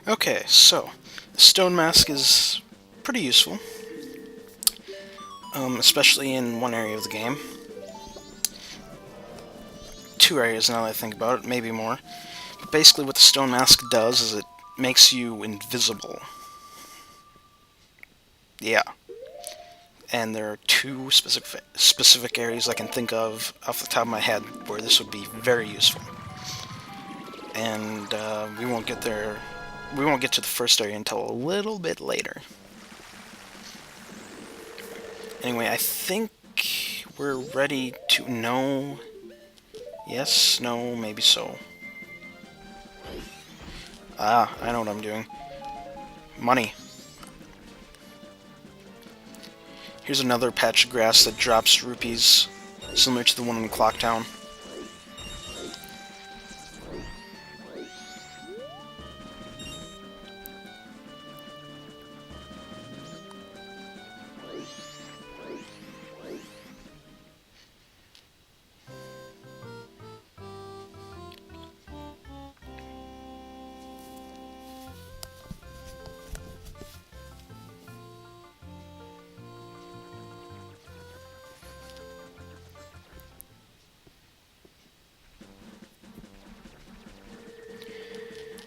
Okay, so the stone mask is pretty useful, especially in one area of the game. Two areas now that I think about it, maybe more. But basically what the stone mask does is it makes you invisible. Yeah. And there are two specific areas I can think of off the top of my head where this would be very useful. And we won't get there. We won't get to the first area until a little bit later. Anyway, I think we're ready to know. Yes, no, maybe so. Ah, I know what I'm doing. Money. Here's another patch of grass that drops rupees, similar to the one in Clock Town.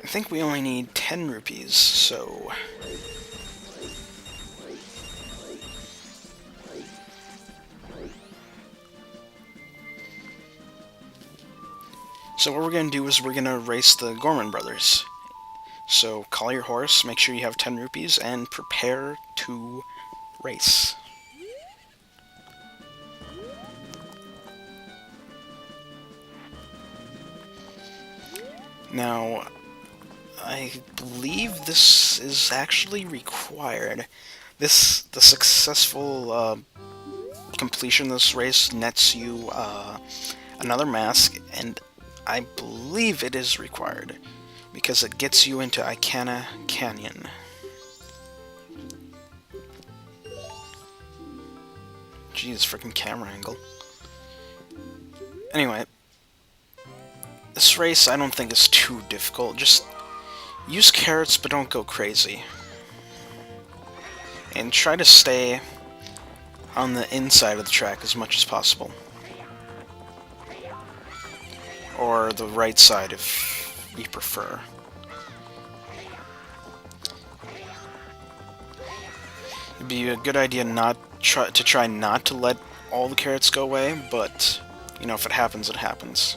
I think we only need 10 rupees, so... So what we're going to do is we're going to race the Gorman brothers. So call your horse, make sure you have 10 rupees, and prepare to race. Now, I believe this is actually required. The successful completion of this race nets you another mask, and I believe it is required because it gets you into Icana Canyon. Jeez, freaking camera angle. Anyway, this race I don't think is too difficult. Just use carrots, but don't go crazy. And try to stay on the inside of the track as much as possible. Or the right side if you prefer. It'd be a good idea to try not to let all the carrots go away, but, you know, if it happens, it happens.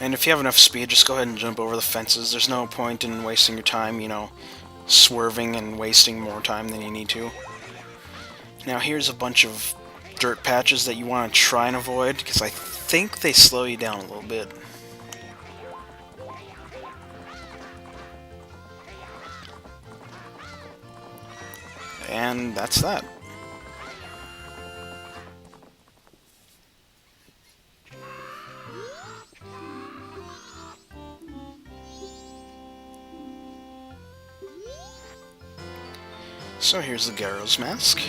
And if you have enough speed, just go ahead and jump over the fences. There's no point in wasting your time, you know, swerving and wasting more time than you need to. Now here's a bunch of dirt patches that you want to try and avoid, because I think they slow you down a little bit. And that's that. So here's the Zora Mask,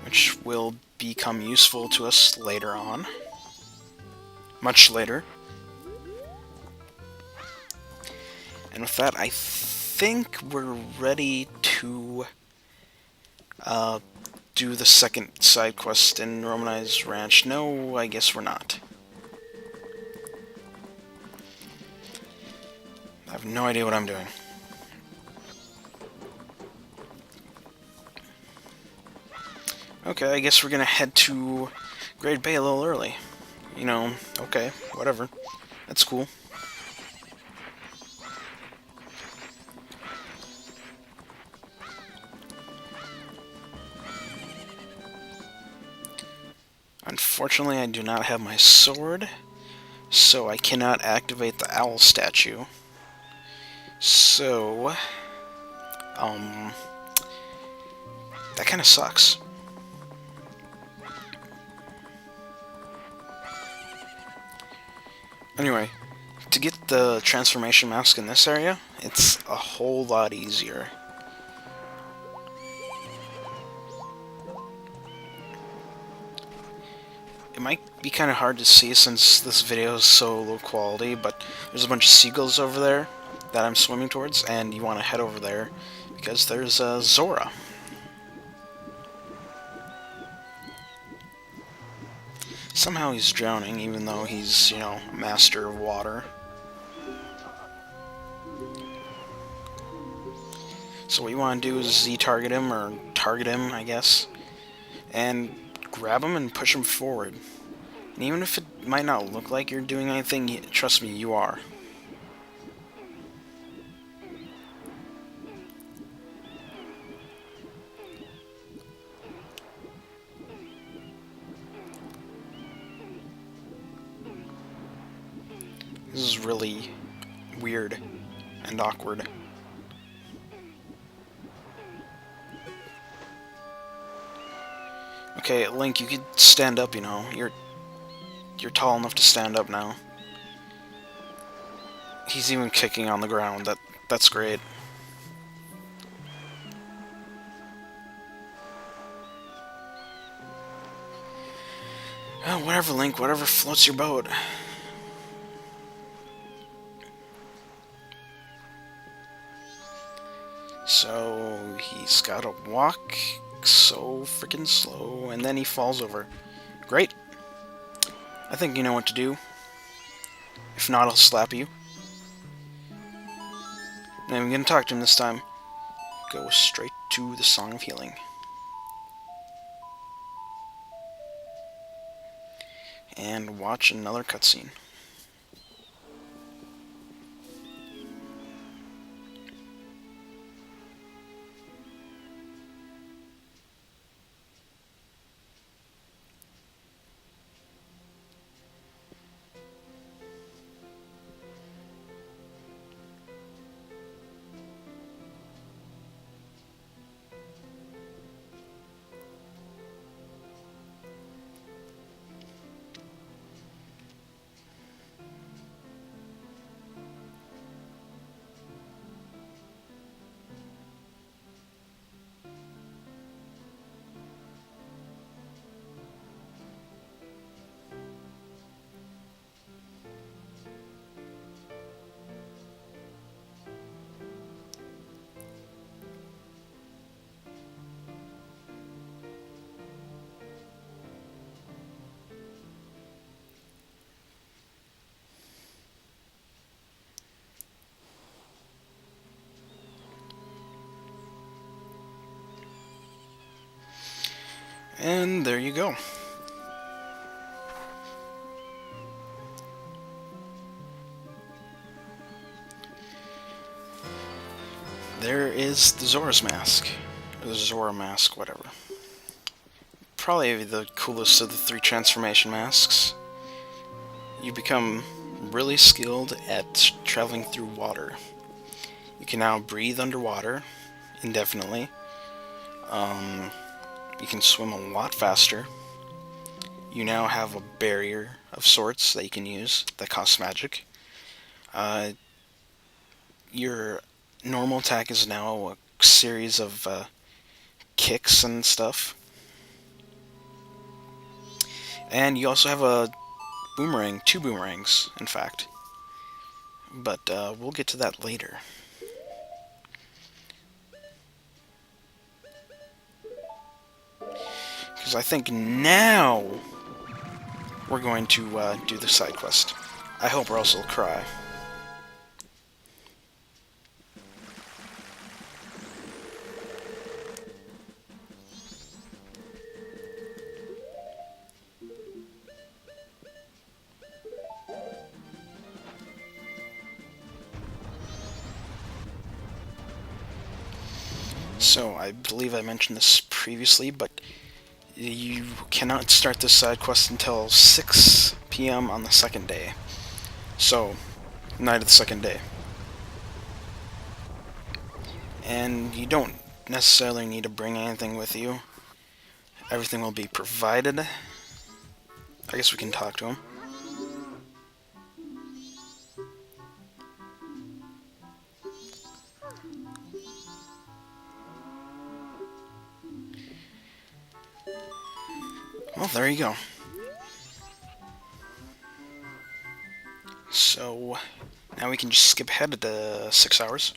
which will become useful to us later on. Much later. And with that, I think we're ready to do the second side quest in Romanized Ranch. No, I guess we're not. I have no idea what I'm doing. Okay, I guess we're gonna head to Great Bay a little early. You know, okay, whatever. That's cool. Unfortunately, I do not have my sword, so I cannot activate the owl statue. So, that kind of sucks. Anyway, to get the transformation mask in this area, it's a whole lot easier. be kind of hard to see since this video is so low quality, but there's a bunch of seagulls over there that I'm swimming towards, and you want to head over there because there's Zora. Somehow he's drowning, even though he's, you know, a master of water. So what you want to do is Z-target him, or target him, I guess, and grab him and push him forward. And even if it might not look like you're doing anything, trust me, you are. This is really weird and awkward. Okay, Link, you could stand up, you know. You're tall enough to stand up now. He's even kicking on the ground. That's great. Oh, whatever, Link, whatever floats your boat. So he's gotta walk so freaking slow, and then he falls over. Great. I think you know what to do. If not, I'll slap you. And I'm gonna talk to him this time. Go straight to the Song of Healing. And watch another cutscene. And there you go. There is the Zora's Mask. Or the Zora Mask, whatever. Probably the coolest of the 3 transformation masks. You become really skilled at traveling through water. You can now breathe underwater indefinitely. You can swim a lot faster. You now have a barrier of sorts that you can use that costs magic. Your normal attack is now a series of kicks and stuff. And you also have a boomerang, 2 boomerangs, in fact. But we'll get to that later. Because I think now we're going to do the side quest. I hope, or else I'll cry. So, I believe I mentioned this previously, but you cannot start this side quest until 6 p.m. on the second day. So, night of the second day. And you don't necessarily need to bring anything with you. Everything will be provided. I guess we can talk to him. Well, there you go. So now we can just skip ahead to 6 hours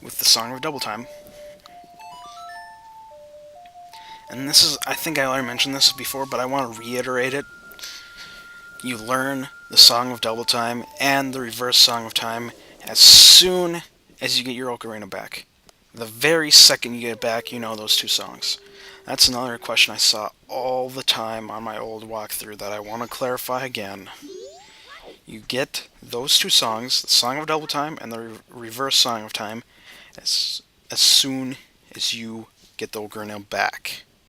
with the Song of Double Time. And this is, I think I already mentioned this before, but I want to reiterate it. You learn the Song of Double Time and the Reverse Song of Time as soon as you get your ocarina back. The very second you get it back, you know those two songs. That's another question I saw all the time on my old walkthrough that I want to clarify again. You get those two songs, the Song of Double Time and the Reverse Song of Time, as soon as you get the ocarina back.